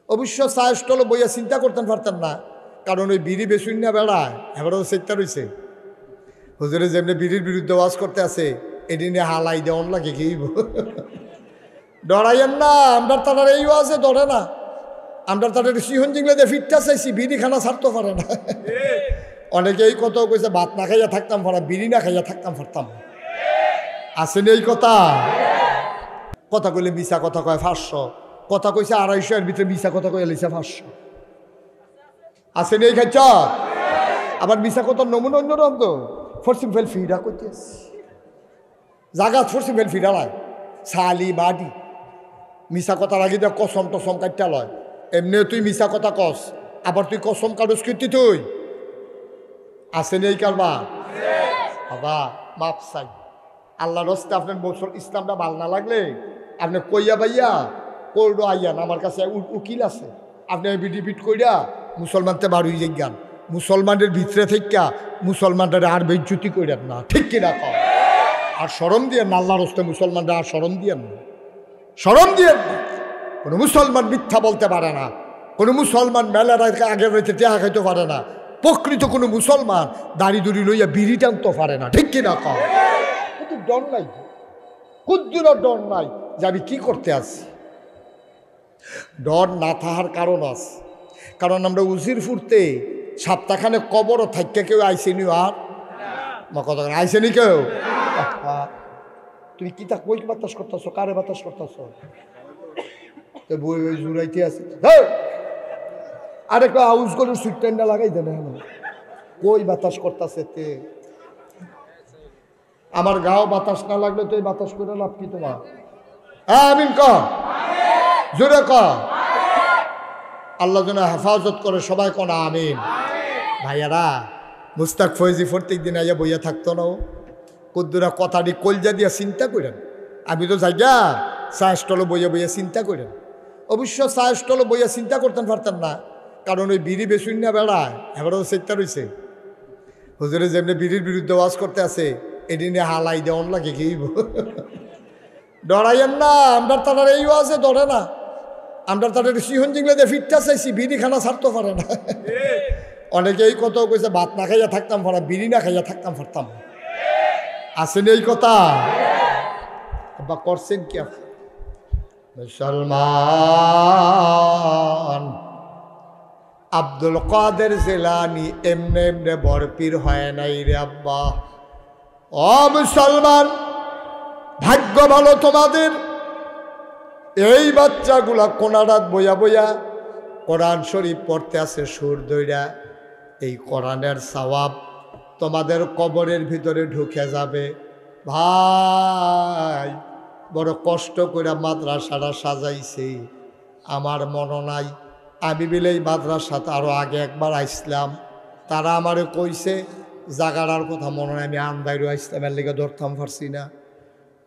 অবশ্য চা স্টলে বইয়া চিন্তা করতেন পারতেন না, কারণ ওই বিড়ি বেশুন না বেড়ায় এবারও চেষ্টা রয়েছে। হুজুরে যেমনি বিড়ির বিরুদ্ধে ওয়াজ করতে আছে এদিনে হালাই দেওয়ান লাগে কি ডরাইয়েন না। আমরা তার এই ওয়াজে ধরে না, আমরা তাদের সিহন জিংলে দিয়ে ফিটটা চাইছি, বিড়ি খানা ছাড়তে পারে না। অনেকে এই কথাও কইছে ভাত না খাইয়া থাকতাম পারা, বিড়ি না খাইয়া থাকতাম পারতাম। আসেনি এই কথা? কথা কইলে মিশা কথা কয় 500, কথা কইছে 250 এর ভিতরে মিশা কথা কয়ে লিছে 500। আসেনি এই খাইছ? আবার মিশা কথার নমুনা অন্যরকম তো। ফরসিম ফেল ফিরা করতেস জাগা, ফরসিম ফেল ফিরা লয় শালি বাড়ি মিশা কথা লাগি দেখ কসম টসম কাটটা লয়। এমনি তুই মিশা কথা কস, আবার তুই কসম কাগজ কীর্তি তুই। আসেনি এই কারবা? বাবা মাপ চাই আল্লাহর রাস্তে। আপনার বছর ইসলামটা ভাল না লাগলে আপনি কইয়া বাইয়া করডো আইয়ান, আমার কাছে উকিল আছে, আপনি বিডিপিট কইরা মুসলমানতে বাড়ুই যান। মুসলমানদের ভিতরে থেকে মুসলমানদের আর বেজ্জুতি কইরেন না, ঠিক কিনা কম? আর শরম দিয়েন না আল্লাহর রাস্তে, মুসলমানরা আর শরম দিয়েন না, শরম দিয়েন না। কোনো মুসলমান মিথ্যা বলতে পারে না, কোনো মুসলমান মেলার আগের রয়েছে টেহা খাইতে পারে না, প্রকৃত কোনো মুসলমান দাড়ি দুড়ি লইয়া বিড়ি টানতে পারে না, ঠিক কিনা কম? কিন্তু ডর নাই, কুদ্দুর ডর নাই যে আমি কি করতে আসি। ডর না থাকার কারণ আছে, কারণ আমরা উজির ফুরতে সপ্তাহখানে কবরও থাকতে কেউ আইসেনি। আর কথা আইসেনি কেউ? তুমি কি তা কই বাতাস করতেছ, কারে বাতাস করতেছ? বই বই জুড়াইতে আছে। আরেকটা হাউস করে সুইটাইনটা লাগাই দেন, কই বাতাস করতেছে তে। আমার গাও বাতাস না লাগলে তো এই বাতাস করে লাভ কি তোমার? আমিন ক, জোরে ক। আল্লাহ যেন হেফাজত করে, সবাই কোন আমিন। ভাইয়ারা মুস্তাক ফয়েজি প্রত্যেক দিন আইয়া বইয়া থাকতো না, কুদ্দুরা কথাটি কলজা দিয়া চিন্তা করেন। আমি তো যাই গা চা স্টলে বইয়া বইয়া চিন্তা করেন। অবশ্য চা স্টলে বইয়া চিন্তা করতেন পারতেন না, কারণ ওই বিড়ি বেশুন না বেড়ায় এবারও চেষ্টা রয়েছে। হুজুরে যেমনি বিড়ির বিরুদ্ধে ওয়াজ করতে আছে এদিনে হালাই দেওয়ান লাগে কি ডরাইয়েন না। আমরা তার এই ওয়াজে ধরে না, আমরা তাদের সিহন জিংলে দিয়ে ফিটটা চাইছি, বিড়ি খানা ছাড়তে পারে না। অনেকে এই কথাও কইছে ভাত না খাইয়া থাকতাম পারা, বিড়ি না খাইয়া থাকতাম পারতাম। আসেনি এই কথা? বা করছেন কি মুসলমান? আব্দুল কাদের জিলানী এমনে এমনে বরপীর হয় নাই রে আব্বা। ও মুসলমান, ভাগ্য ভালো তোমাদের, এই বাচ্চাগুলা কোনারাত বইয়া বইয়া কোরআন শরীফ পড়তে আছে সুর দইরা। এই কোরআনের সওয়াব তোমাদের কবরের ভিতরে ঢুকে যাবে। ভাই বড় কষ্ট করে মাদ্রাসাটা সাজাইছে, আমার মনে নাই আমি বিলে এই মাদ্রাসাতে আরও আগে একবার আইসলাম। তারা আমারে কইছে জাগাড়ার কথা মনে নাই, আমি আন্দাইরও ইসলামের লেগে ধরতাম পারছি না।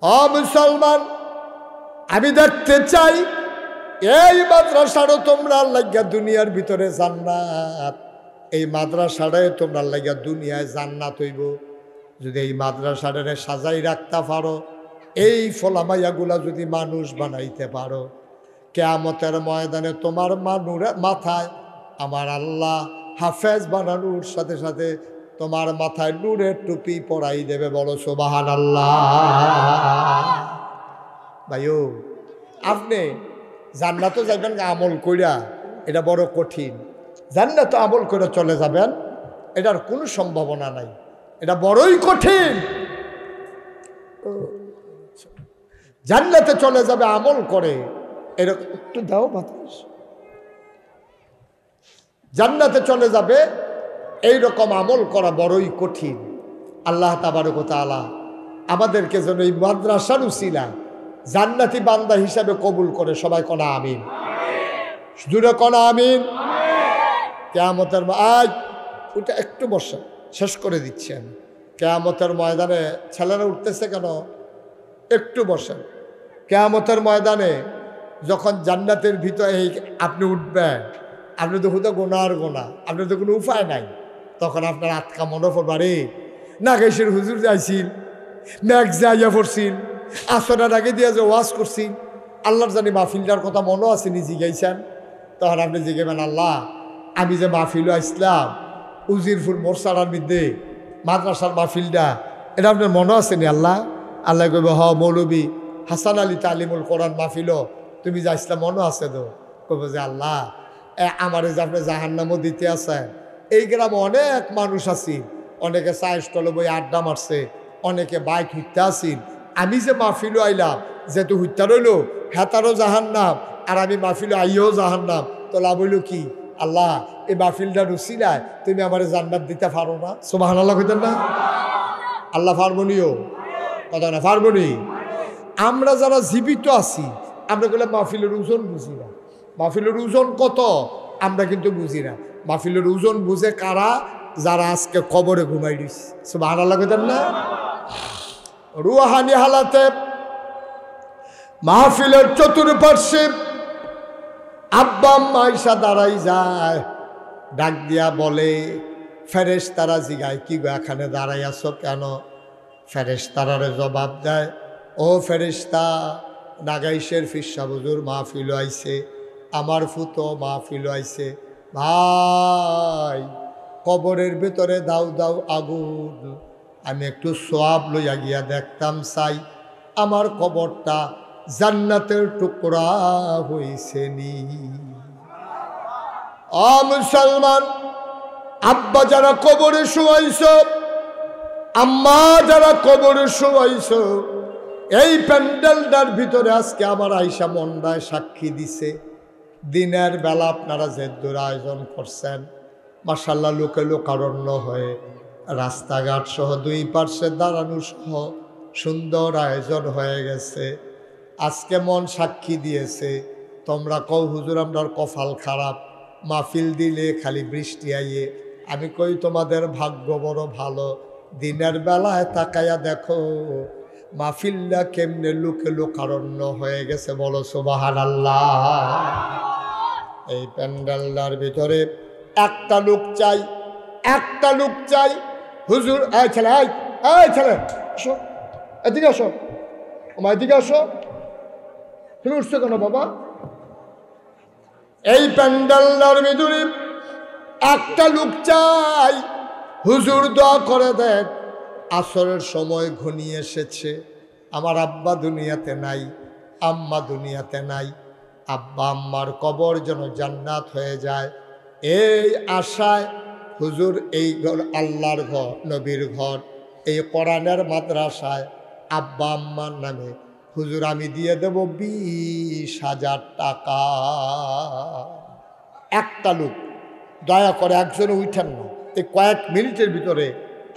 ও মুসলমান, আমি দেখতে চাই এই মাদ্রাসারও তোমরা লাগিয়া দুনিয়ার ভিতরে জান্নাত, এই মাদ্রাসাটায় তোমরা লাগিয়া দুনিয়ায় জান্নাত হইব। যদি এই মাদ্রাসাটারে সাজাই রাখতে পারো, এই ফলামাইয়াগুলা যদি মানুষ বানাইতে পারো, কিয়ামতের ময়দানে তোমার মাথায় আমার আল্লাহ হাফেজ বানানোর সাথে সাথে তোমার মাথায় নূরের টুপি পরাই দেবে। বলো সুবহানাল্লাহ। ভাইও আপনি জান্নাতও যাবেন আমল কইরা, এটা বড় কঠিন। জান্নাত আমল করে চলে যাবেন, এটার কোনো সম্ভাবনা নাই, এটা বড়ই কঠিন। জান্নাতে চলে যাবে আমল করে, এরকম একটু দাও বাতাস। জান্নাতে চলে যাবে এইরকম আমল করা বড়ই কঠিন। আল্লাহ তাবারক ওয়া তাআলা আমাদেরকে যেন এই মাদ্রাসার উসিলা জান্নাতি বান্দা হিসাবে কবুল করে। সবাই কোন আমিন, জুড়ে কোন আমিন। কিয়ামতের আজ ওটা একটু বসা শেষ করে দিচ্ছি আমি। কিয়ামতের ময়দানে ছেলেরা উঠতেছে কেন? একটু বসেন। কিয়ামতের ময়দানে যখন জান্নাতের ভিতরে আপনি উঠবেন, আপনি তো হুদা গোনার গোনা, আপনার তো কোনো উপায় নাই। তখন আপনার আটকা মনে পড়বারে নাগেশের হুজুর যাইছিল, ম্যাক যাইয়া পড়ছিল, আসরের আগে দিয়ে যে ওয়াজ করছি, আল্লাহর জানি মাহফিলটার কথা মনে আছে, নিজে গাইছেন। তখন আপনি জিজ্ঞেবেন আল্লাহ আমি যে মাহফিল আসলাম উজিরপুর মোরসারার বিদ্যে মাদ্রাসার মাহফিলটা এটা আপনার মনে আছে নি আল্লাহ? আল্লাহ কইবে হ মৌলবী হাসান আলী তালিমুল কোরআন মাহফিল তুমি যা ইসলাম মনে আছে তো? কইব যে আল্লাহ আমার যে আপনি জাহান্নামও দিতে আছেন। এই গ্রামে অনেক মানুষ আছি, অনেকে চায়ের স্টলে বই আড্ডা মারছে, অনেকে বাইক হুইতে আসিন। আমি যে মাহফিলও আইলাম যেহেতু হুইতা রইল হেতারও জাহান্নাম আর আমি মাহফিল আইও জাহান্নাম, তো লাভ হইল কি? আল্লাহ এই মাহফিলটা রুসিলায় তুমি আমার জান্নাত দিতে পারো না? সুবহানাল্লাহ কইতেন না? আল্লাহ পারবনিও কথা না পারবনি। আমরা যারা জীবিত আছি আমরা বললাম মাহফিলের ওজন বুঝি না। মাহফিলের ওজন কত আমরা কিন্তু বুঝি না। মাহফিলের ওজন বুঝে কারা? যারা আজকে কবরে ঘুমাই দিছে। সুবহানাল্লাহ কইতেন না? রুহানি হালাতে মাহফিলের চতুর্পার্শ্বে আব্বা আম্মা আয়েশা দাঁড়াই যায়, ডাক দিয়া বলে ফেরেশতারা জিগায় কি গো এখানে দাঁড়াই আছো কেন? ফেরেশতারারে জবাব দেয় ও ফেরেশতা নাগাইশের ফিরসা হুজুর মাহফিল আইছে, আমার ফুতো মাহফিল আইছে, ভাই কবরের ভিতরে দাও দাও আগুন, আমি একটু সোয়াব লইয়া গিয়া দেখতাম চাই আমার কবরটা জান্নাতের টুকরা হইছে নি। আ মুসলমান, আব্বা যারা কবরে শোয়াইছ, আম্মা যারা কবরে শোয়াইছ, এই প্যান্ডেলটার ভিতরে আজকে আমার আইসা মন্ডায় সাক্ষী দিছে দিনের বেলা আপনারা যে দূর আয়োজন করছেন মাশাআল্লাহ, লোকে লোকারণ্য হয়ে রাস্তাঘাট সহ দুই পার্শ্বে দাঁড়ানো সহ সুন্দর আয়োজন হয়ে গেছে। আজকে মন সাক্ষী দিয়েছে, তোমরা কও হুজুর আমরার কপাল খারাপ, মাহফিল দিলে খালি বৃষ্টি আইয়ে। আমি কই তোমাদের ভাগ্য বড় ভালো, দিনের বেলায় তাকাইয়া দেখো মাহফিলটা কেমনে লোকে লোকারণ্য হয়ে গেছে। বলো সুবহানাল্লাহ। এই প্যান্ডেলটার ভিতরে একটা লোক চাই, একটা লোক চাই হুজুর। এই ছেলে, এই ছেলে আসো, এদিকে আসো, আমার এদিকে আসো। তুমি উঠছো কেন বাবা? এই প্যান্ডেলটার ভিতরে একটা লোক চাই হুজুর দোয়া করে দেন। আসরের সময় ঘনিয়ে এসেছে, আমার আব্বা দুনিয়াতে নাই, আম্মা দুনিয়াতে নাই, আব্বা আম্মার কবর যেন জান্নাত হয়ে যায় এই আশায় হুজুর এই ঘর আল্লাহর ঘর, নবীর ঘর, এই কোরআনের মাদ্রাসায় আব্বা আম্মার নামে হুজুর আমি দিয়ে দেব 20,000 টাকা। একটা লোক, দয়া করে একজনে উঠেন না, এই কয়েক মিনিটের ভিতরে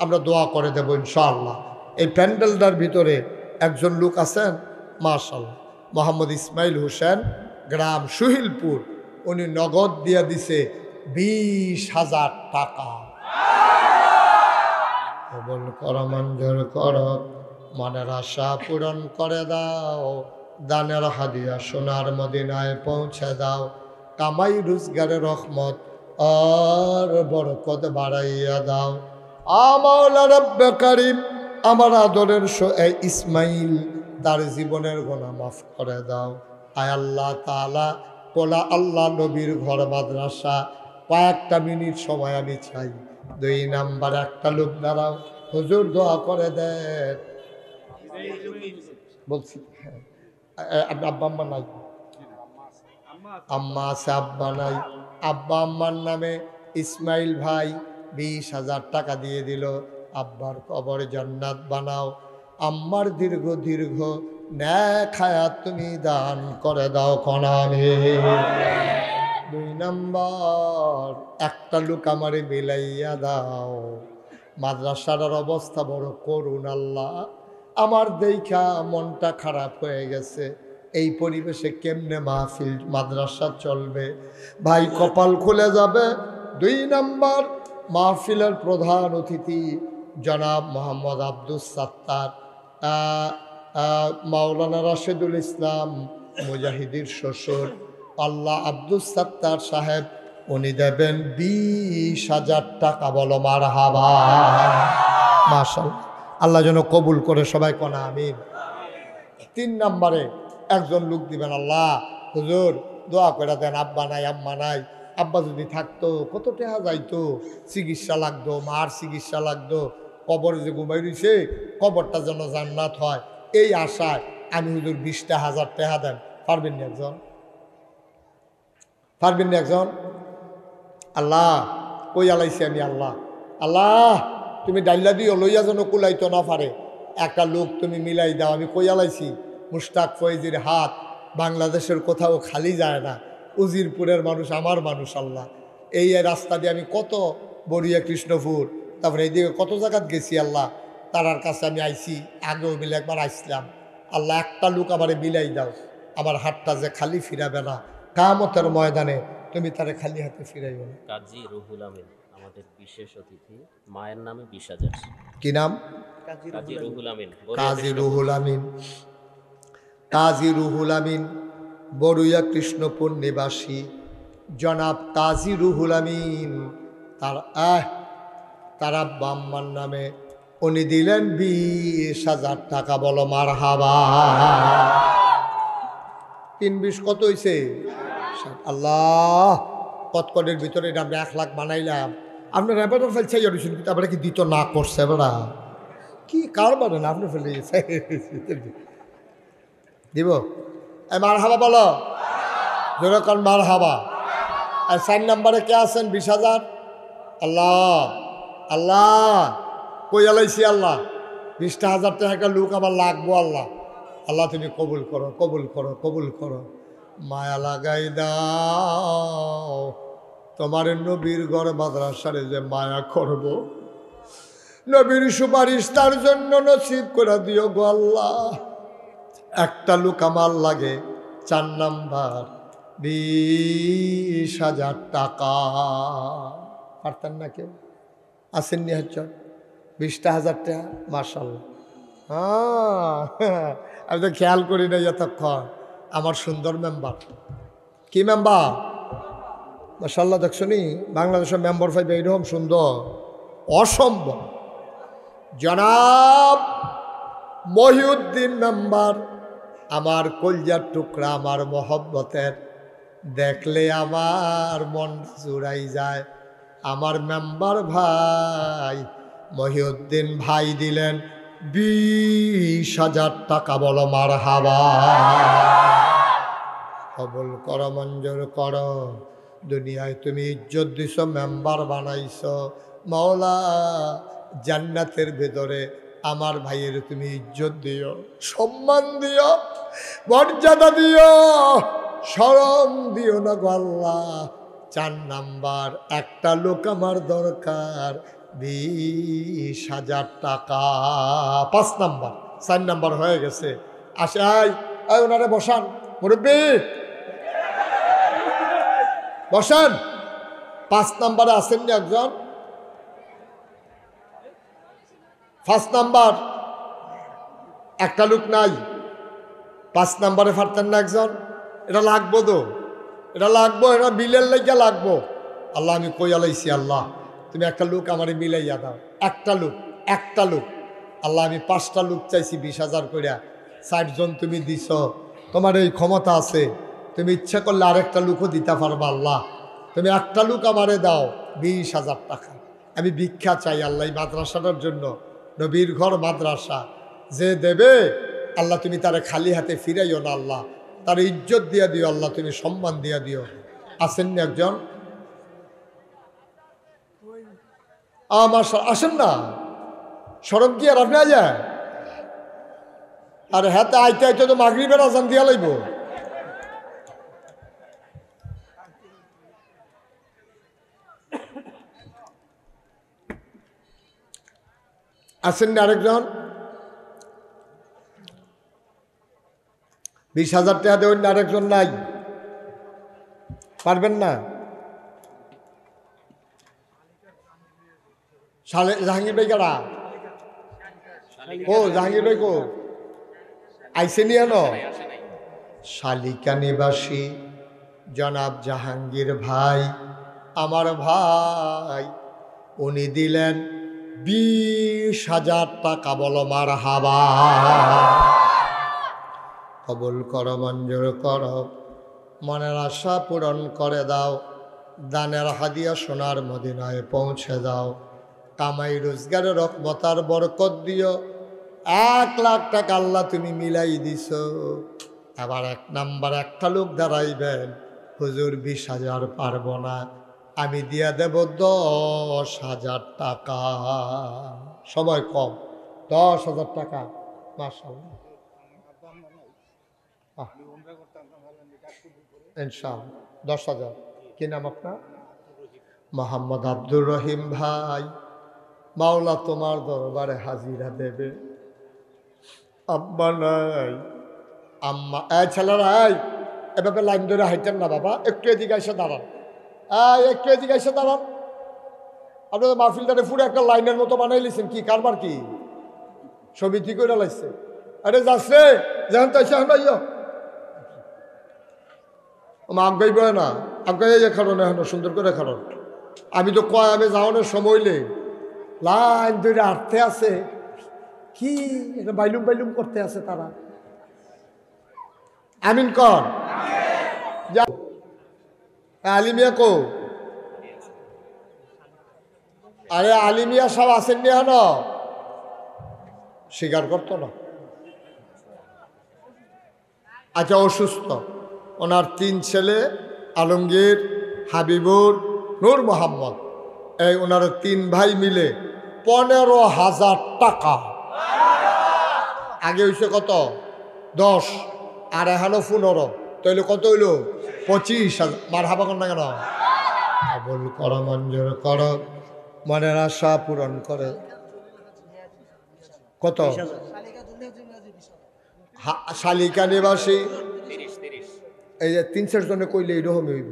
আমরা দোয়া করে দেব ইনশাআল্লাহ। এই প্যান্ডেলটার ভিতরে একজন লোক আছেন মাশাআল্লাহ, মোহাম্মদ ইসমাইল হোসেন, গ্রাম সুহিলপুর, উনি নগদ দিয়ে দিছে 20,000 টাকা। কবুল করো, মঞ্জুর করো, মনের আশা পূরণ করে দাও, দানের হাদিয়া সোনার মদিনায় পৌঁছে দাও, কামাই রোজগারের রহমত আর বরকত বাড়াইয়া দাও। মাওলা রব্বে কারীম, আমার আদরের ইসমাইল তার জীবনের গুনাহ মাফ করে দাও। আয় আল্লাহ তাআলা, কোলা আল্লাহ নবীর ঘর মাদ্রাসা কয়েকটা মিনিট সময় আমি চাই। 2 নাম্বার একটা লোক দাঁড়াও, হুজুর দোয়া করে দেন। বলছি আব্বা আম্মা নাই, আম্মা আছে আব্বা নাই। আব্বা আম্মার নামে ইসমাইল ভাই 20,000 টাকা দিয়ে দিল। আব্বার কবর জান্নাত বানাও, আম্মার দীর্ঘ দীর্ঘ নেক হায়াত তুমি দান করে দাও কনামে। 2 নাম্বার একটা লোক আমারে মিলাইয়া দাও, মাদ্রাসার অবস্থা বড় করুন আল্লাহ, আমার দেখা মনটা খারাপ হয়ে গেছে, এই পরিবেশে কেমনে মাহফিল মাদ্রাসা চলবে? ভাই কপাল খুলে যাবে। 2 নাম্বার মাহফিলের প্রধান অতিথি জনাব মোহাম্মদ আব্দুস সাত্তার, মাওলানা রাশেদুল ইসলাম মুজাহিদির শ্বশুর, আল্লাহ আব্দুস সাত্তার সাহেব, উনি দেবেন 20,000 টাকা। বলো মারহাবা। মাশাআল্লাহ, আল্লাহ যেন কবুল করে, সবাই কোনা আমিন। 3 নম্বরে একজন লোক দিবেন, আল্লাহ হুজুর দোয়া করে দেন। আব্বা নাই, আম্মা নাই, আব্বা যদি থাকতো কত টাকা যাইতো, চিকিৎসা লাগতো, মার চিকিৎসা লাগতো, কবর যে ঘুমাই রয়েছে কবরটা যেন জান্নাত হয়, এই আশায় আমি হুজুর 20,000 টাকা দেন। পারবেন না একজন? পারবেন না একজন? আল্লাহ কই আলাইছি আমি, আল্লাহ আল্লাহ তুমি ডাইলা দিও, লইয়া যেন কুলাইতো না পারে, একটা লোক তুমি মিলাই দাও। আমি কই আলাইছি, মুশতাক ফয়েজির হাত বাংলাদেশের কোথাও খালি যায় না। উজিরপুরের মানুষ আমার মানুষ। আল্লাহ এই রাস্তা দিয়ে আমি কত বড়িয়া কৃষ্ণপুর, তারপরে এইদিকে কত জায়গাত গেছি। আল্লাহ তারার কাছে আমি আইছি, আগেও মিলে একবার আইসলাম। আল্লাহ একটা লোক আমারে মিলাই দাও, আমার হাতটা যে খালি ফিরাবে না, কিয়ামতের ময়দানে তুমি তারে খালি হাতে ফিরাইও না। কাজী রুহুল আমিন আমাদের বিশেষ অতিথি, মায়ের নামে 20,000। কি নাম? কাজী রুহুল আমিন। কাজী রুহুল আমিন। কাজী রুহুল আমিন বড়ুয়া কৃষ্ণপুর নিবাসী জনাব কাজী রুহুল আমিন, তার আব্বা আম্মার নামে উনি দিলেন 20,000 টাকা। বলো মারহাবা। 3-20 কত হয়েছে? আল্লাহ কতকনের ভিতরে আমরা 1 লাখ বানাইলাম। আপনার এবার ফেলছে কিন্তু আমরা কি দিত না করছে এবার কি কার বানেন আপনি ফেলে দিব। মার হাবা বলো যেরকম মার হাবা। আর 4 নম্বরে কে আছেন? 20,000। আল্লাহ আল্লাহ কই আলাইছি আল্লাহ, 20,000 টাকা লোক আমার লাগবো। আল্লাহ আল্লাহ তুমি কবুল করো, কবুল করো, কবুল করো। মায়া লাগাই দাও, তোমার নবীর ঘর মাদ্রাসারে যে মায়া করব, নবীর সুপারিশ তার জন্য নসিব করে দিও গো আল্লাহ। একটা লোক আমার লাগে। 4 নাম্বার 20,000 টাকা। পারতেন না কেউ? আসেন নি হচ্ছ 20,000 টাকা? মাশাল্লাহ। হ্যাঁ আমি তো খেয়াল করি না যতক্ষণ। আমার সুন্দর মেম্বার। কি মেম্বার? মাশাল্লাহ দেখছো নি বাংলাদেশের মেম্বার পাইবে এইরকম সুন্দর? অসম্ভব। জনাব মহিউদ্দিন মেম্বার, আমার কলজার টুকরা, আমার মহব্বতের, দেখলে আমার মন জুড়াই যায়। আমার মেম্বার ভাই মহিউদ্দিন ভাই দিলেন 20,000 টাকা। বলো মারহাবা। কবুল করো, মঞ্জুর করো। দুনিয়ায় তুমি ইজ্জত দিছ, মেম্বার বানাইছ, মাওলা জান্নাতের ভেতরে আমার ভাইয়ের তুমি ইজ্জত দিও, সম্মান দিও, মর্যাদা দিও, শরম দিও না গো আল্লাহ। 4 নাম্বার একটা লোক আমার দরকার, 20,000 টাকা। 5 নাম্বার। 4 নাম্বার হয়ে গেছে। আসে আয় ওনারে বসান। মুরব্বী বসান। 5 নাম্বারে আসেন না একজন? 5 নাম্বার একটা লোক নাই। 5 নাম্বারে পারতেন না একজন? এটা লাগবো তো, এটা লাগবো, এটা বিলের লাইগা লাগবো। আল্লাহ আমি কই আলাইছি, আল্লাহ তুমি একটা লোক আমারে মিলাইয়া দাও। একটা লোক, একটা লোক। আল্লাহ আমি 5টা লোক চাইছি 20,000 করিয়া, 60 জন তুমি দিছ, তোমার এই ক্ষমতা আছে, তুমি ইচ্ছা করলে আরেকটা লোকও দিতে পারবা। আল্লাহ তুমি একটা লোক আমারে দাও, 20,000 টাকা। আমি ভিক্ষা চাই আল্লাহ এই মাদ্রাসাটার জন্য, নবীর ঘর মাদ্রাসা। যে দেবে আল্লাহ তুমি তারে খালি হাতে ফিরাইও না, আল্লাহ তার ইজ্জত দিয়া দিও, আল্লাহ তুমি সম্মান দিয়া দিও। আসেন না একজন? আমার আসেন না, সরম কি আর আপনি যায়? আর হাতে আইতে আইতে তো মাগরিবের আজান দিয়া লাইব। আসেন না আরেকজন? 20,000 টাকা দেবেন না, আরেকজন নাই? পারবেন না? জাহাঙ্গীর ভাই কারা? ও জাহাঙ্গীর ভাই কো আইসে নি আনো? শালিকা নিবাসী জনাব জাহাঙ্গীর ভাই, আমার ভাই, উনি দিলেন 20,000 টাকা। বলো মারহাবা। কবুল করো, মঞ্জুর করো। মনের আশা পূরণ করে দাও, দানের হাদিয়া সোনার মদিনায় পৌঁছে দাও, কামাই রোজগারের রহমতার বরকত দিও। 1,00,000 টাকা আল্লাহ তুমি মিলাই দিছ। আবার 1 নাম্বার একটা লোক দাঁড়াইবেন, হুজুর 20,000 পারবো না, আমি দিয়া দেব 10,000 টাকা। সময় কম, 10,000 টাকা। মাশাআল্লাহ, ইনশাআল্লাহ 10,000। কি নাম আপনার? মোহাম্মদ আব্দুর রহিম ভাই। মাওলা তোমার দরবারে হাজিরা দেবে। আব্বা নাই, আম্মা। এই ছেলেরা, এভাবে লাইন ধরে হাইটেন না বাবা, একটু এদিকে এসে দাঁড়ান। একটু এদিকে এসে দাঁড়ান। আপনাদের মাহফিলটারে পুরো একটা লাইনের মতো বানাই লিছেন। কি কারবার কি ছবি ঠিক করে লাগছে? আরে যাচ্ছে যেমন তাই সেখান আগাইব না, আগাই কারণ এখন সুন্দর করে কারণ আমি তো কয় আমি যাওয়ানোর সময় নেই, লাইন ধরে আটতে আছে। কি এটা বাইলুম বাইলুম করতে আছে তারা। আমিন কর। আলিমিয়া কো? আরে আলিমিয়া সব আসেননি এখন, স্বীকার করতো না। আচ্ছা, অসুস্থ, ওনার 3 ছেলে, আলমগীর, হাবিবুর, নূর মোহাম্মদ, এই ওনার 3 ভাই মিলে 15,000 টাকা। আগে হয়েছে কত? 10, আর এখানো 15, তাইলে কত হইল? 25,000। মার হাবা কর না কেন? কবুল কর, মঞ্জুর কর, মনের আশা পূরণ করে। কত? শালিকা নিবাসী, এই যে 3-4 জনে কইলে এইরকমই হইব।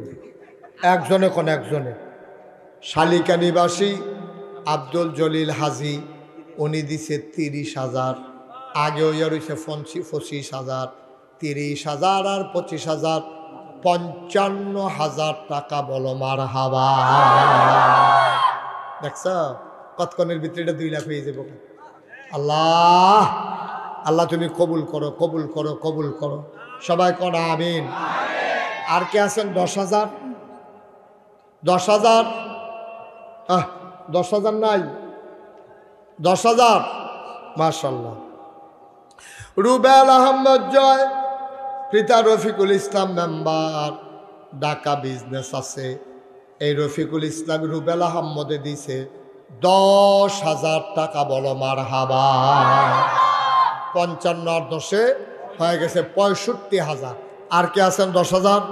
একজনে কোন একজনে। শালিকা নিবাসী আব্দুল জলিল হাজি, উনি দিছে 30,000। আগে হইয়া রয়েছে 25,000, 30,000 আর 25,000, 55,000 টাকা। বলো মার হাবা। দেখছ কতক্ষণের ভিতরে এটা 2 লাখ হয়ে যাবো। আল্লাহ, আল্লাহ তুমি কবুল করো, কবুল করো, কবুল করো। সবাই কর আমিন। আর কে আছেন? 10,000? 10,000? 10,000 নাই? 10,000? মাশাআল্লাহ। রুবেল আহমদ জয়, পিতা রফিকুল ইসলাম মেম্বার, ঢাকা বিজনেস আছে। এই রফিকুল ইসলাম রুবেল আহমদে দিছে 10,000 টাকা। বলো মার হাবা। 55 আর 10 হয়ে গেছে 65,000। আর কে আছেন? 10,000?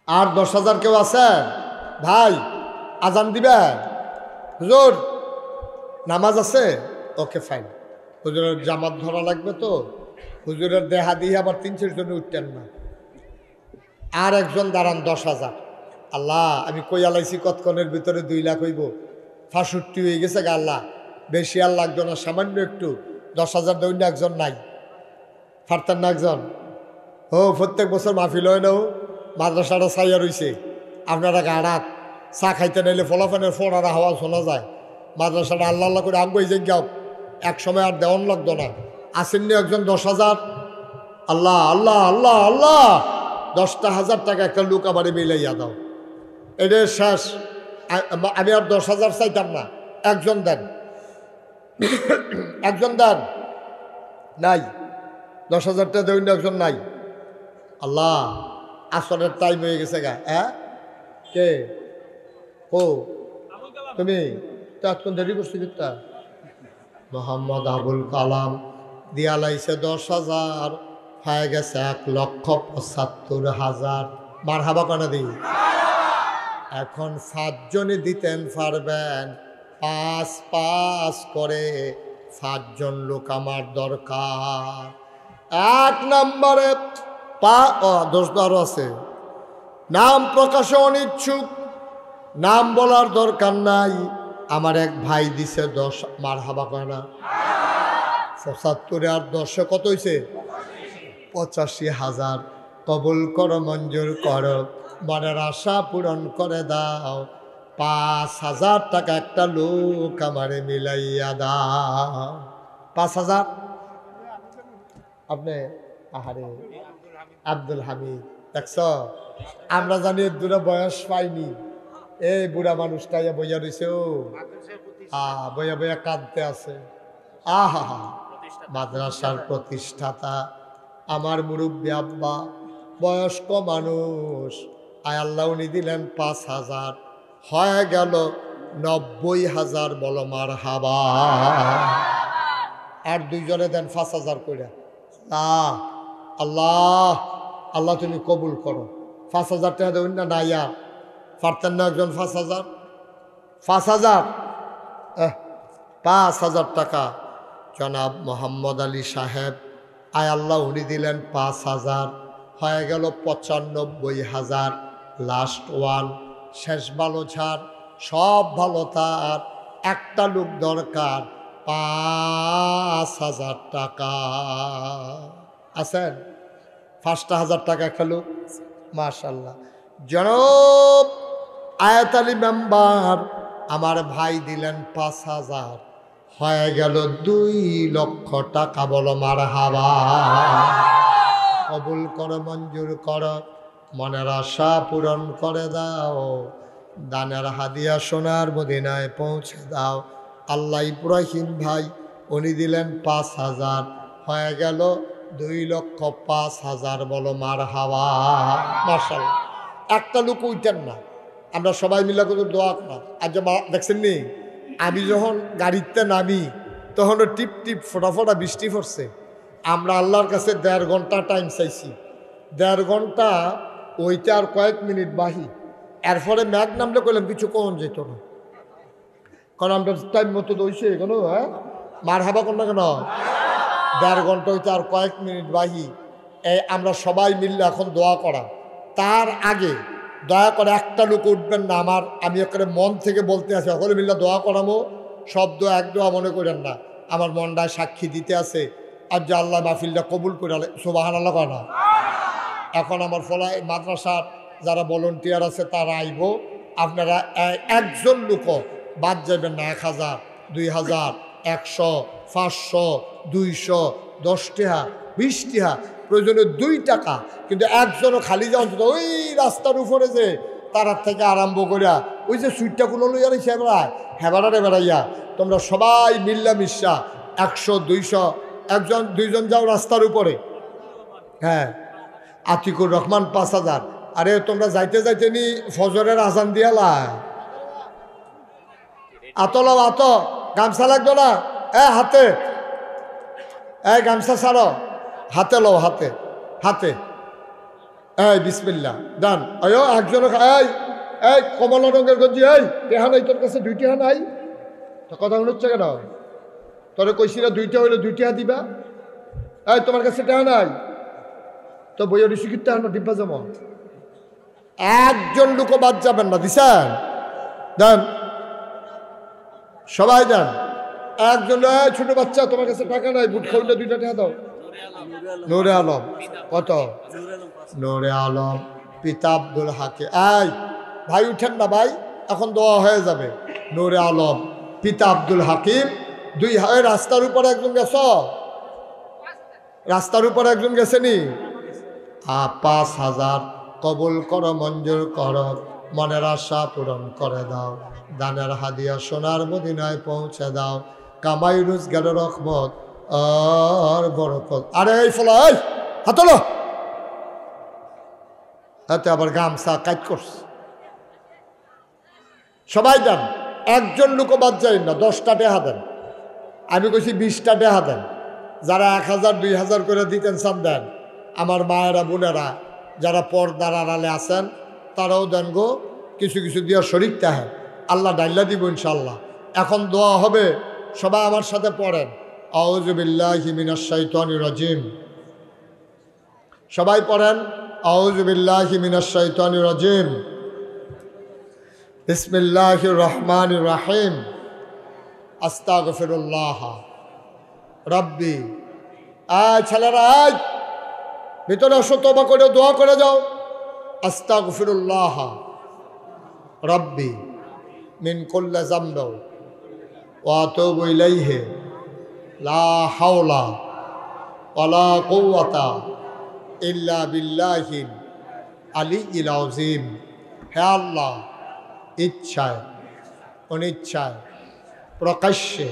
আর 10,000 কেউ আছেন? ভাই আজান দিবেন? হুজুর নামাজ আছে? Okay fine. হুজুরের জামাত ধরা লাগবে তো, হুজুরের দেহা দিয়ে আবার 3-4 জনে উঠতেন না। আর একজন দাঁড়ান, 10,000। আল্লাহ, আমি কই আলাইছি কতক্ষণের ভিতরে 2 লাখ হইব। 65 হয়ে গেছে গা। আল্লাহ, বেশি আর লাগতো না, সামান্য একটু। 10,000 দৈন্য একজন নাই, পারতেন না একজন? ও প্রত্যেক বছর মাহফিল হয় না, মাদ্রাসাটা ছাইয়া রইছে। আপনারা গাড়াত চা খাইতে নাইলে ফলাফানের ফোনারা হাওয়া শোনা যায়। মাদ্রাসাটা আল্লাহ আল্লাহ করে আগুই যে গাও, এক সময় আর দেওয়ান লাগতো না। আসেননি একজন? 10,000? আল্লাহ আল্লাহ আল্লাহ আল্লাহ, 10,000 টাকা একটা লোক আমারে মিলাইয়া দাও। এটা শেষ, আমি আর 10,000 চাইতাম না। একজন দেন, একজন দেন। নাই? 10,000 টাকা দেবেন, একজন নাই। আল্লাহ, আসরের টাইম হয়ে গেছে গা। হ্যাঁ, কে? ও তুমি তো এতক্ষণ দেরি করছি কিতা? মোহাম্মদ আবুল কালাম দিয়া লাইছে 10,000, হয়ে গেছে 1,75,000। মার হাবা কানা দিই। এখন 5 জনে দিতেন পারবেন, 5 করে 5 জন লোক আমার দরকার। 1 নম্বরে 10 আরো আছে, নাম প্রকাশে অনিচ্ছুক, নাম বলার দরকার নাই। আমার এক ভাই দিছে 10। মার হাবা কানা। 75 আর 10 কত হয়েছে? 85,000। কবুল করো, মঞ্জুর করো, মনের আশা পূরণ করে দাও। 5,000 টাকা একটা লোক আমারে মিলাইয়া দাও। 5,000? আপনি আহারে আব্দুল হামিদ দেখছ, আমরা জানি দূরে বয়স পাইনি, এই বুড়া মানুষটা বইয়া রয়েছে, ও বইয়া বইয়া কাঁদতে আছে। আহা হা, মাদ্রাসার প্রতিষ্ঠাতা, আমার মুরব্বী আব্বা, বয়স্ক মানুষ। আয় আল্লাহ উনি দিলেন 5,000, হয়ে গেল 90,000। বলো মার হাবা। আর দুইজনে দেন 5,000 করে। আল্লাহ আল্লাহ তুমি কবুল করো। 5,000 টাকা দেবেন না? না ইয়া পারতেন না একজন 5,000? 5,000 টাকা জনাব মোহাম্মদ আলী সাহেব, আয় আল্লাহ উনি দিলেন 5,000, হয়ে গেল 95,000। লাস্ট ওয়ান, শেষ ভালো ছাড়, সব ভালো তার, একটা লোক দরকার 5,000 টাকা। আছেন? 5,000 টাকা একটা লোক, মাশাল্লাহ। জনাব আয়াত আলী মেম্বার আমার ভাই দিলেন 5,000, হয়ে গেল 2 লক্ষ টাকা। বলো মার হাবা। কবুল করো, মঞ্জুর করো, মনের আশা পূরণ করে দাও, দানের হাদিয়া সোনার মদিনায় পৌঁছে দাও। আল্লাহ ইব্রাহিম ভাই উনি দিলেন 5,000, হয়ে গেল 2,05,000। বলো মার হাওয়া। মাশাআল্লাহ। একটা লোক উঠতেন না, আমরা সবাই মিলে কত দোয়া করা। আজ দেখছেন নি, আমি যখন গাড়িতে নামি তখন টিপ টিপ ফোটা ফোটা বৃষ্টি পড়ছে। আমরা আল্লাহর কাছে 1.5 ঘন্টা টাইম চাইছি। 1.5 ঘন্টা ওইটা আর কয়েক মিনিট বাহি। এরপরে ম্যাগ নামলে করলাম কিছু কখন যেত না, কারণ আমরা টাইম মতো দইছে কেন। হ্যাঁ, মার হাবা কোন না কেন? 1.5 ঘন্টা হইতে আর কয়েক মিনিট বাহি। এই আমরা সবাই মিললে এখন দোয়া করা। তার আগে দয়া করে একটা লোক উঠবেন না। আমি একেবারে মন থেকে বলতে আছি, সকলে মিললে দোয়া করামো। শব্দ এক দোয়া মনে করেন না, আমার মনটায় সাক্ষী দিতে আছে। আর যে আল্লাহ মাহফিলটা কবুল করে সুবহানাল্লাহ কয় না। এখন আমার ফলায় মাদ্রাসার যারা ভলেন্টিয়ার আছে তারা আইব। আপনারা একজন লোকও বাদ যাবেন না। 1,000, 2,000, 100, 500, 200, 10 টাকা, 20 টাকা, প্রয়োজনে 2 টাকা, কিন্তু একজনও খালি যাওয়া অন্তত ওই রাস্তার উপরে যে তারার থেকে আরম্ভ করিয়া ওই যে সুইটটাগুলো লইয়া রয়েছে বেড়ায়, হেবাড়ারে বেড়াইয়া তোমরা সবাই মিল্লা মিশা 100, 200, 1জন 2জন যাও রাস্তার উপরে। হ্যাঁ, আতিকুর রহমান 5,000। আরে তোমরা যাইতে যাইতে নি ফজরের আজান দিয়ালা। আতলাও আত, গামছা লাগতো না? হাতে, গামছা ছাড়ো, হাতে লও, হাতে হাতে। বিসমিল্লাহ ডান। আয়ো একজন, কমলা রঙের গঞ্জি, টেহা নাই তোর কাছে? 2 টাকা নাই? তো কথা মনে হচ্ছে কেন? তোরে কইছি না 2 টাকা হইলে 2 টাকা দিবা। তোমার কাছে টেহা নাই তো বইয়ের শিক্ষিত ডিব্বা যেমন একজন লোকও বাদ যাবেন না। দিছেন? দেন, সবাই দেন। একজন, ছোট বাচ্চা তোমার কাছে টাকা নাই, বুট খাইলে 2 টাকা দাও। নূরে আলম কত? নূরে আলম পিতা আব্দুল হাকিম। ভাই উঠেন না ভাই, এখন দোয়া হয়ে যাবে। নূরে আলম পিতা আব্দুল হাকিম 2। রাস্তার উপরে একজন গেছ, রাস্তার উপরে একজন গেছেনি। 5,000 কবুল করো, মঞ্জুর করো, মনের আশা পূরণ করে দাও, দানের হাদিয়া সোনার মদিনায় পৌঁছে দাও, কামাই রোজগারের রহমত আর বরকত। আরে এই ফলা, হাতলো হাতে, আবার গামছা কাজ করছে। সবাই দেন, একজন লোক বাদ যায় না। 10টা টাকা দেন। আমি কইছি 20টা টাকা দেন। যারা 1,000, 2,000 করে দিতেন চান দেন। আমার মায়েরা বোনেরা যারা পর্দার আড়ালে আছেন তারাও দেন গো, কিছু কিছু দিয়ে শরীর তাহে আল্লাহ ডাইল্লা দিব ইনশাল্লাহ। এখন দোয়া হবে, সবাই আমার সাথে পড়েন। আউযু বিল্লাহি মিনাশ শাইতানির রাজিম। সবাই পড়েন, আউযু বিল্লাহি মিনাশ শাইতানির রাজিম, বিসমিল্লাহির রহমানির রহিম, আস্তাগফিরুল্লাহ রাব্বি। ছেলেরা ভিতরে আসো, তওবা করে দোয়া করে যাও। আস্তাগফিরুল্লাহ রাব্বি মিন কুল্লি যামবি ওয়া আতুবু ইলাইহি লা হাওলা ওয়ালা কুওয়াতা ইল্লা বিল্লাহিল আলিয়্যিল আযীম। হে আল্লাহ, ইচ্ছায় অনিচ্ছায় প্রকাশ্যে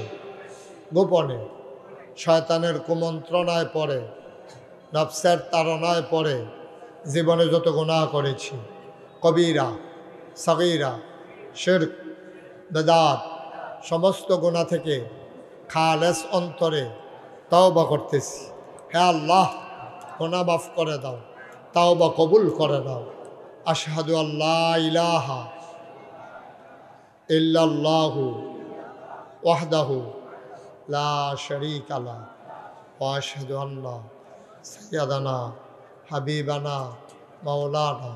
গোপনে শয়তানের কুমন্ত্রণায় পড়ে নফসের তাড়নায় পড়ে জীবনে যত গুনাহ করেছি, কবিরা সগীরা শিরক বেদাত সমস্ত গুনাহ থেকে খালেস অন্তরে তওবা করতেছি। হে আল্লাহ, গুনাহ মাফ করে দাও, তওবা কবুল করে দাও। আশহাদু আল্লা ইলাহা ইল্লাল্লাহু ওয়াহদাহু লা শারীকা লাহু ওয়া আশহাদু আন্না সাইয়্যিদানা হাবিবানা মাওলানা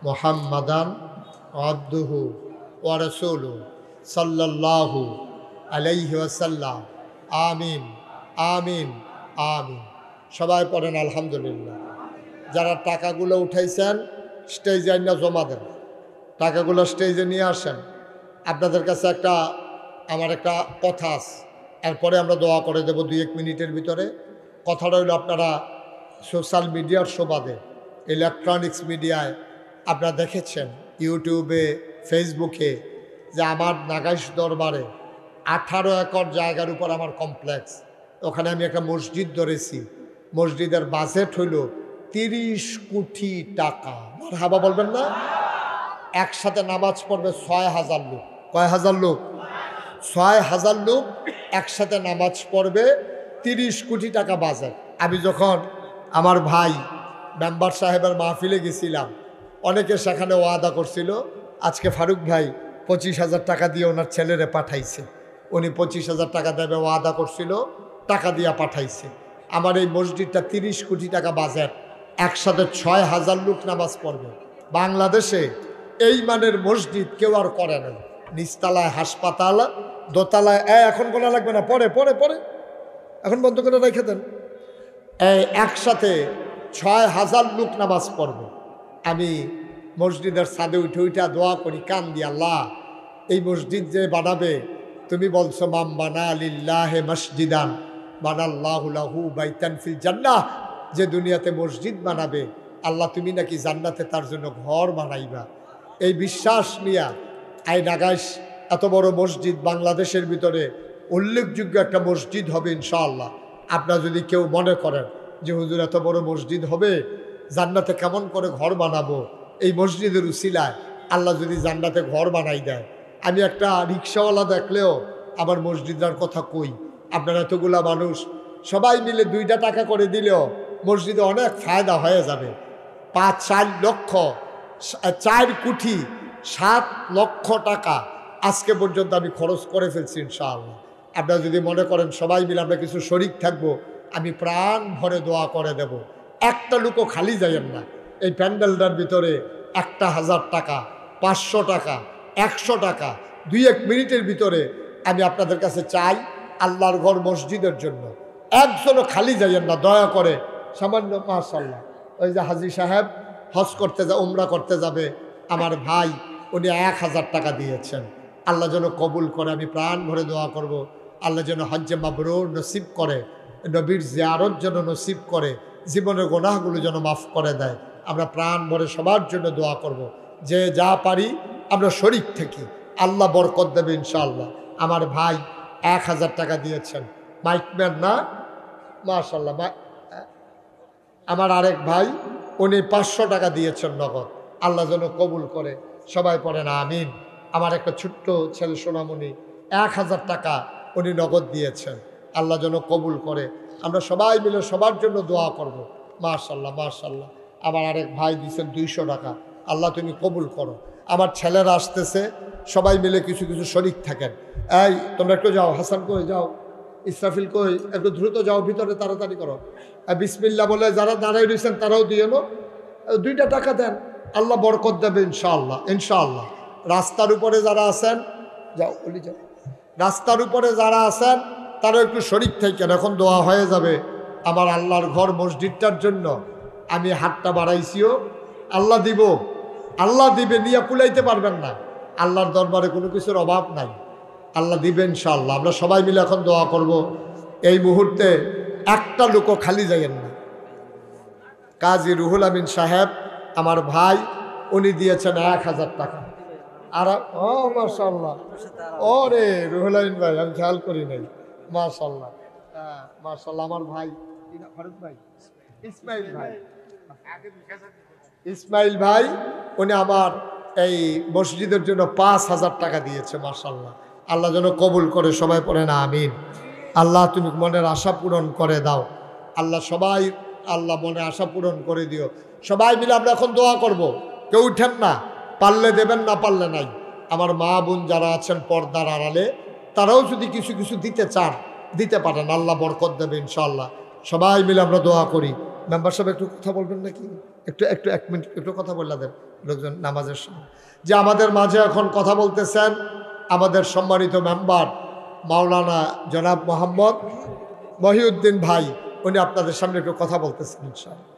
মুহাম্মাদান আবদুহু ওয়া রাসূলুহু সাল্লাল্লাহু আলাইহি ওয়াসাল্লাম। আমিন আমিন আমিন। সবাই পড়েন আলহামদুলিল্লাহ। যারা টাকাগুলো উঠাইছেন স্টেজে আইনা জমা দেন, টাকাগুলো স্টেজে নিয়ে আসেন। আপনাদের কাছে আমার একটা কথা আছে, এরপরে আমরা দোয়া করে দেব 2-1 মিনিটের ভিতরে। কথাটা হইল, আপনারা সোশ্যাল মিডিয়ার সুবাদে ইলেকট্রনিক্স মিডিয়ায় আপনারা দেখেছেন, ইউটিউবে ফেসবুকে, যে আমার নাগাইশ দরবারে 18 একর জায়গার উপর আমার কমপ্লেক্স। ওখানে আমি একটা মসজিদ ধরেছি। মসজিদের বাজেট হইল 30 কোটি টাকা। মারহাবা বলবেন না? একসাথে নামাজ পড়বে 6,000 লোক। কয় হাজার লোক? 6,000 লোক একসাথে নামাজ পড়বে। 30 কোটি টাকা বাজেট। আমি যখন আমার ভাই মেম্বার সাহেবের মাহফিলে গেছিলাম, অনেকে সেখানে ওয়াদা করছিল, আজকে ফারুক ভাই 25,000 টাকা দিয়ে ওনার ছেলেরে পাঠাইছে। উনি 25,000 টাকা দেবে ওয়াদা করছিল, টাকা দিয়া পাঠাইছে। আমার এই মসজিদটা 30 কোটি টাকা বাজেট, একসাথে 6,000 লোক নামাজ পড়বে। বাংলাদেশে এই মানের মসজিদ কেউ আর করে না। নিচতলায় হাসপাতাল, দোতলায় এখন বলা লাগবে না, পরে পরে পরে এখন বন্ধ করে রেখে দেন। একসাথে 6,000 লোক নামাজ পড়বে। আমি মসজিদের ছাদে উঠে দোয়া করি কান দিয়ে, আল্লাহ, এই মসজিদ যে বানাবে, তুমি বলছো মাম বানা লিল্লাহি মসজিদান বানাল্লাহু লাহু বাইতান ফিল জান্নাহ, যে দুনিয়াতে মসজিদ বানাবে, আল্লাহ তুমি নাকি জান্নাতে তার জন্য ঘর বানাইবা। এই বিশ্বাস নিয়ে আই নাগাইশ এত বড় মসজিদ বাংলাদেশের ভিতরে উল্লেখযোগ্য একটা মসজিদ হবে ইনশাআল্লাহ। আপনারা যদি কেউ মনে করেন যে হুজুর এত বড় মসজিদ হবে, জান্নাতে কেমন করে ঘর বানাবো, এই মসজিদের উসিলায় আল্লাহ যদি জান্নাতে ঘর বানাই দেয়, আমি একটা রিক্সাওয়ালা দেখলেও আবার মসজিদের কথা কই। আপনারা এতগুলা মানুষ সবাই মিলে 2টা টাকা করে দিলেও মসজিদে অনেক ফায়দা হয়ে যাবে। 4 লক্ষ 4 কোটি 7 লক্ষ টাকা আজকে পর্যন্ত আমি খরচ করে ফেলছি ইনশাআল্লাহ। আপনারা যদি মনে করেন সবাই মিলে আমরা কিছু শরিক থাকবো, আমি প্রাণ ভরে দোয়া করে দেব। একটা লোকও খালি যাইয়েন না। এই প্যান্ডেলটার ভিতরে 1,000 টাকা, 500 টাকা, 100 টাকা 2-1 মিনিটের ভিতরে আমি আপনাদের কাছে চাই আল্লাহর ঘর মসজিদের জন্য। একজনও খালি যাইয়েন না দয়া করে। সামান্য মাশাআল্লাহ, ওই যে হাজী সাহেব হজ করতে উমরা করতে যাবে, আমার ভাই, উনি 1,000 টাকা দিয়েছেন। আল্লাহ যেন কবুল করে। আমি প্রাণ ভরে দোয়া করব, আল্লাহ যেন হজ্জে মাবরুর নসিব করে, নবীর জিয়ারত যেন নসিব করে, জীবনের গুনাহগুলো যেন মাফ করে দেয়। আমরা প্রাণ ভরে সবার জন্য দোয়া করব। যে যা পারি আমরা শরীক থাকি, আল্লাহ বরকত দেবে ইনশাআল্লাহ। আমার ভাই 1,000 টাকা দিয়েছেন, মাইকম্যান না, মাশাআল্লাহ। আমার আরেক ভাই, উনি 500 টাকা দিয়েছেন নগদ। আল্লাহ যেন কবুল করে। সবাই পড়েন আমিন। আমার একটা ছোট্ট ছেলে সোনামণি 1,000 টাকা উনি নগদ দিয়েছেন। আল্লাহ যেন কবুল করে। আমরা সবাই মিলে সবার জন্য দোয়া করব। মাশাআল্লাহ মাশাআল্লাহ। আমার আরেক ভাই দিয়েছেন 200 টাকা। আল্লাহ তুমি কবুল করো। আমার ছেলেরা আসতেছে, সবাই মিলে কিছু কিছু শরিক থাকেন। এই তোমরা একটু যাও, হাসান কই যাও, ইসরাফিল কই, একটু দ্রুত যাও, ভিতরে তাড়াতাড়ি করো। বিসমিল্লাহ বলে যারা দাঁড়াই রয়েছেন তারাও দিয়ে নো, 2টা টাকা দেন, আল্লাহ বরকত দেবে ইনশাআল্লাহ ইনশাআল্লাহ। রাস্তার উপরে যারা আছেন যাও, বলি যাও, রাস্তার উপরে যারা আছেন তারা একটু শরিক থাকেন, এখন দোয়া হয়ে যাবে। আমার আল্লাহর ঘর মসজিদটার জন্য আমি হাতটা বাড়াইছিও, আল্লাহ দিব, আল্লাহ দিবে, নিয়ে কুলাইতে পারবেন না। আল্লাহর দরবারে কোনো কিছুর অভাব নাই, আল্লাহ দিবেন ইনশাআল্লাহ। আমরা সবাই মিলে এখন দোয়া করব। এই মুহূর্তে একটা লোকও খালি যাইয়েন না, কাজী রুহুল আমিন সাহেব আমার ভাই, উনি দিয়েছেন 1000 টাকা। আর ও মাশাআল্লাহ, ওরে রুহুল আমিন ভাই আমি খেয়াল করি নাই, মাশাআল্লাহ। হ্যাঁ মাশাআল্লাহ, আমার ভাই ফারুক ভাই, ইসমাইল ভাই, ইসমাইল ভাই উনি আমার এই মসজিদের জন্য 5000 টাকা দিয়েছে। মাশাআল্লাহ, আল্লাহ যেন কবুল করে, সবাই পড়েন আমিন। আল্লাহ তুমি মনের আশা পূরণ করে দাও আল্লাহ, সবাই আল্লাহ মনে আশা পূরণ করে দিও। সবাই মিলে আমরা এখন দোয়া করব, কেউ উঠেন না, পারলে দেবেন, না পারলে নাই। আমার মা বোন যারা আছেন পর্দার আড়ালে, তারাও যদি কিছু কিছু দিতে চান দিতে পারেন, আল্লাহ বরকত দেবে ইনশাআল্লাহ। সবাই মিলে আমরা দোয়া করি। মেম্বার সাহেব একটু কথা বলবেন নাকি? একটু একটু 1 মিনিট একটু কথা বললা দেন লোকজন নামাজের সময়। যে আমাদের মাঝে এখন কথা বলতেছেন আমাদের সম্মানিত মেম্বার মাওলানা জনাব মোহাম্মদ মহিউদ্দিন ভাই, উনি আপনাদের সামনে একটু কথা বলতেছেন ইনশাআল্লাহ।